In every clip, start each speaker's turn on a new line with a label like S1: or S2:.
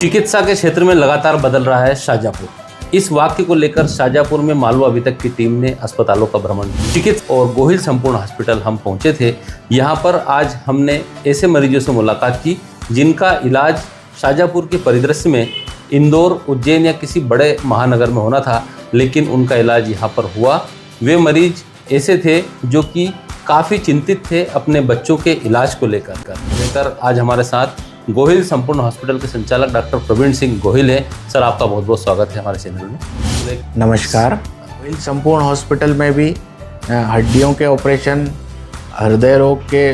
S1: चिकित्सा के क्षेत्र में लगातार बदल रहा है शाहजहाँपुर। इस वाक्य को लेकर शाहजहाँपुर में मालवा अभितक की टीम ने अस्पतालों का भ्रमण किया। चिकित्सा और गोहिल संपूर्ण हॉस्पिटल हम पहुंचे थे। यहाँ पर आज हमने ऐसे मरीजों से मुलाकात की जिनका इलाज शाहजहाँपुर के परिदृश्य में इंदौर, उज्जैन या किसी बड़े महानगर में होना था, लेकिन उनका इलाज यहाँ पर हुआ। वे मरीज ऐसे थे जो कि काफ़ी चिंतित थे अपने बच्चों के इलाज को लेकर आज हमारे साथ गोहिल संपूर्ण हॉस्पिटल के संचालक डॉक्टर प्रवीण सिंह गोहिल है। सर, आपका बहुत बहुत स्वागत है हमारे चैनल में।
S2: नमस्कार। गोहिल संपूर्ण हॉस्पिटल में भी हड्डियों के ऑपरेशन, हृदय रोग के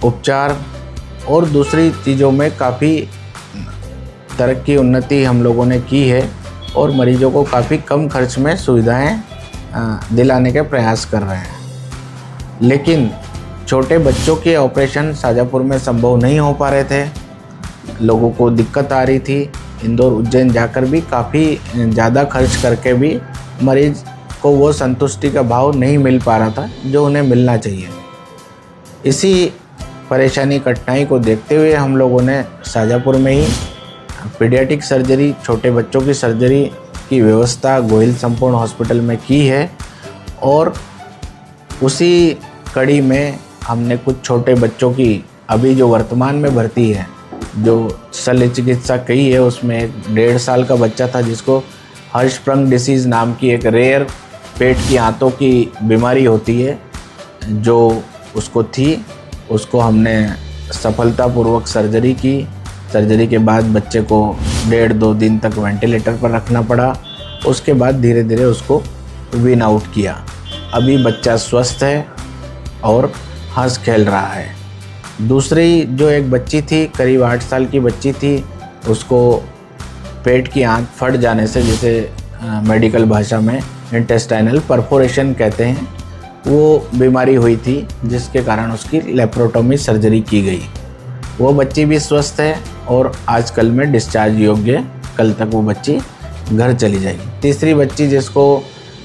S2: उपचार और दूसरी चीज़ों में काफ़ी तरक्की उन्नति हम लोगों ने की है और मरीजों को काफ़ी कम खर्च में सुविधाएं दिलाने के प्रयास कर रहे हैं। लेकिन छोटे बच्चों के ऑपरेशन शाहजहाँपुर में संभव नहीं हो पा रहे थे। लोगों को दिक्कत आ रही थी। इंदौर, उज्जैन जाकर भी काफ़ी ज़्यादा खर्च करके भी मरीज को वो संतुष्टि का भाव नहीं मिल पा रहा था जो उन्हें मिलना चाहिए। इसी परेशानी कठिनाई को देखते हुए हम लोगों ने शाहजहाँपुर में ही पीडियाट्रिक सर्जरी, छोटे बच्चों की सर्जरी की व्यवस्था गोहिल संपूर्ण हॉस्पिटल में की है और उसी कड़ी में हमने कुछ छोटे बच्चों की अभी जो वर्तमान में भर्ती है, जो शल्य चिकित्सा की है, उसमें एक 1.5 साल का बच्चा था जिसको हर्षप्रंग डिसीज़ नाम की एक रेयर पेट की आंतों की बीमारी होती है जो उसको थी। उसको हमने सफलतापूर्वक सर्जरी की। सर्जरी के बाद बच्चे को 1.5-2 दिन तक वेंटिलेटर पर रखना पड़ा। उसके बाद धीरे धीरे उसको विन आउट किया। अभी बच्चा स्वस्थ है और हंस खेल रहा है। दूसरी जो एक बच्ची थी, करीब 8 साल की बच्ची थी, उसको पेट की आंत फट जाने से, जिसे मेडिकल भाषा में इंटेस्टाइनल परफोरेशन कहते हैं, वो बीमारी हुई थी जिसके कारण उसकी लेप्रोटोमी सर्जरी की गई। वो बच्ची भी स्वस्थ है और आजकल में डिस्चार्ज योग्य। कल तक वो बच्ची घर चली जाएगी। तीसरी बच्ची जिसको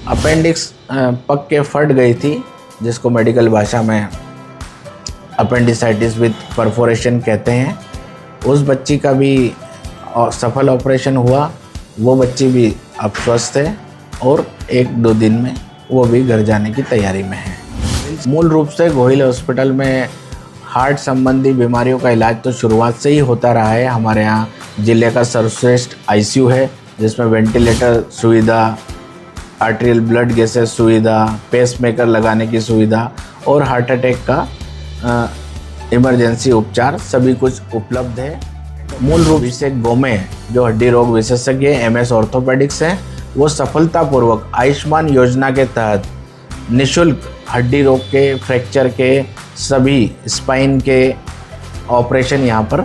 S2: अपेंडिक्स पक के फट गई थी, जिसको मेडिकल भाषा में अपेंडिसाइटिस विद परफोरेशन कहते हैं, उस बच्ची का भी सफल ऑपरेशन हुआ। वो बच्ची भी अब स्वस्थ है और 1-2 दिन में वो भी घर जाने की तैयारी में है। मूल रूप से गोहिल हॉस्पिटल में हार्ट संबंधी बीमारियों का इलाज तो शुरुआत से ही होता रहा है। हमारे यहाँ जिले का सर्वश्रेष्ठ ICU है जिसमें वेंटिलेटर सुविधा, आर्टेरियल ब्लड गैसेस सुविधा, पेसमेकर लगाने की सुविधा और हार्ट अटैक का इमरजेंसी उपचार सभी कुछ उपलब्ध है। मूल रूप से गोमे जो हड्डी रोग विशेषज्ञ MS ऑर्थोपेडिक्स हैं, वो सफलतापूर्वक आयुष्मान योजना के तहत निःशुल्क हड्डी रोग के, फ्रैक्चर के, सभी स्पाइन के ऑपरेशन यहाँ पर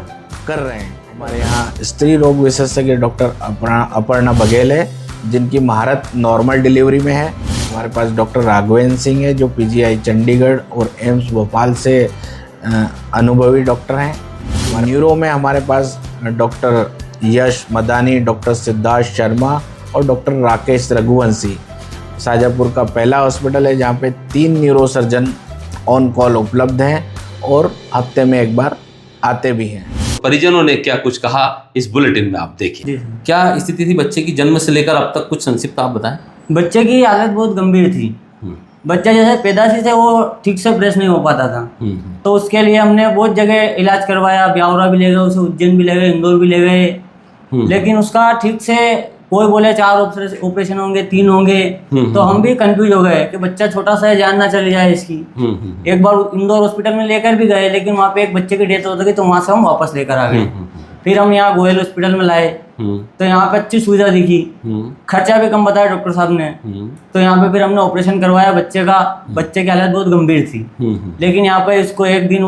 S2: कर रहे हैं। हमारे यहाँ स्त्री रोग विशेषज्ञ डॉक्टर अपर्णा बघेल है जिनकी महारत नॉर्मल डिलीवरी में है। हमारे पास डॉक्टर राघवेंद्र सिंह है जो PGI चंडीगढ़ और एम्स भोपाल से अनुभवी डॉक्टर हैं। न्यूरो में हमारे पास डॉक्टर यश मदानी, डॉक्टर सिद्धार्थ शर्मा और डॉक्टर राकेश रघुवंशी। शाहजहाँपुर का पहला हॉस्पिटल है जहाँ पे 3 न्यूरो सर्जन ऑन कॉल उपलब्ध हैं और हफ्ते में एक बार आते भी हैं।
S1: परिजनों ने क्या कुछ कहा इस बुलेटिन में आप देखिए। क्या स्थिति थी बच्चे की जन्म से लेकर अब तक, कुछ संक्षिप्त आप बताएं।
S3: बच्चे की हालत बहुत गंभीर थी। बच्चा जैसे पैदाइशी से वो ठीक से फ्रेश नहीं हो पाता था, तो उसके लिए हमने बहुत जगह इलाज करवाया। ब्यावरा भी ले गए उसे, उज्जैन भी ले गए, इंदौर भी ले गए, लेकिन उसका ठीक से, कोई बोले 4 ऑपरेशन होंगे, 3 होंगे, तो हम भी कंफ्यूज हो गए कि बच्चा छोटा सा है, जान ना चली जाए इसकी। एक बार इंदौर हॉस्पिटल में लेकर भी गए, लेकिन वहाँ पे एक बच्चे की डेथ हो गई, तो वहाँ से हम वापस लेकर आ गए। फिर हम यहाँ गोहिल हॉस्पिटल में लाए तो यहाँ पे अच्छी सुविधा दिखी, खर्चा भी कम बताया डॉक्टर साहब ने। तो यहाँ पे फिर हमने ऑपरेशन करवाया बच्चे का। बच्चे की हालत बहुत गंभीर थी, लेकिन यहाँ पे इसको 1 दिन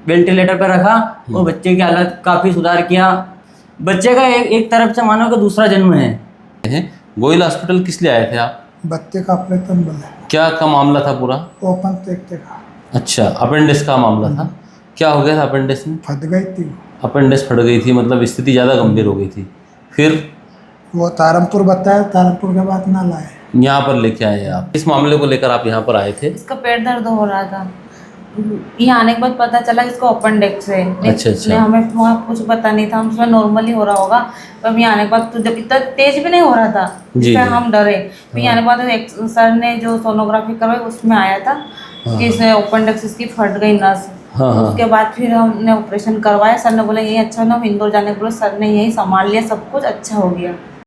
S3: वेंटिलेटर पे रखा और बच्चे की हालत काफी सुधार किया। बच्चे का एक तरफ से मानो कि दूसरा जन्म है।
S1: गोहिल हॉस्पिटल किस लिए आए थे आप?
S4: बच्चे का ऑपरेशन बोला।
S1: क्या का मामला था पूरा?
S4: ओपन देखते का।
S1: अच्छा, अपेंडिक्स का मामला था। क्या हो गया था अपेंडिक्स में?
S4: फट गई थी।
S1: अपेंडिक्स फट गई थी, मतलब स्थिति ज़्यादा गंभीर हो गई थी। फिर
S4: वो तारमपुर बताया, तारमपुर के बाद ना लाए,
S1: यहाँ पर लेके आए आप। इस मामले को लेकर आप यहाँ पर आए थे?
S5: इसका पेट दर्द हो रहा था यहाँ आने के बाद पता चला कि इसको अपेंडिक्स है।
S1: अच्छा।
S5: इसलिए हमें वहाँ कुछ पता नहीं था, हम उसमें नॉर्मली हो रहा होगा। पर यहाँ आने के बाद तो जब इतना तेज भी नहीं हो रहा था
S1: जी,
S5: जिससे
S1: जी।
S5: हम डरे। फिर यहाँ आने के बाद सर ने जो सोनोग्राफी करवाई उसमें आया था कि इसे अपेंडिक्स इसकी फट गई नस।
S1: हाँ, हाँ।
S5: उसके बाद फिर हमने ऑपरेशन करवाया। सर ने बोला यही अच्छा ना, हम इंदौर जाने के बोले, सर ने यही संभाल लिया, सब कुछ अच्छा हो गया।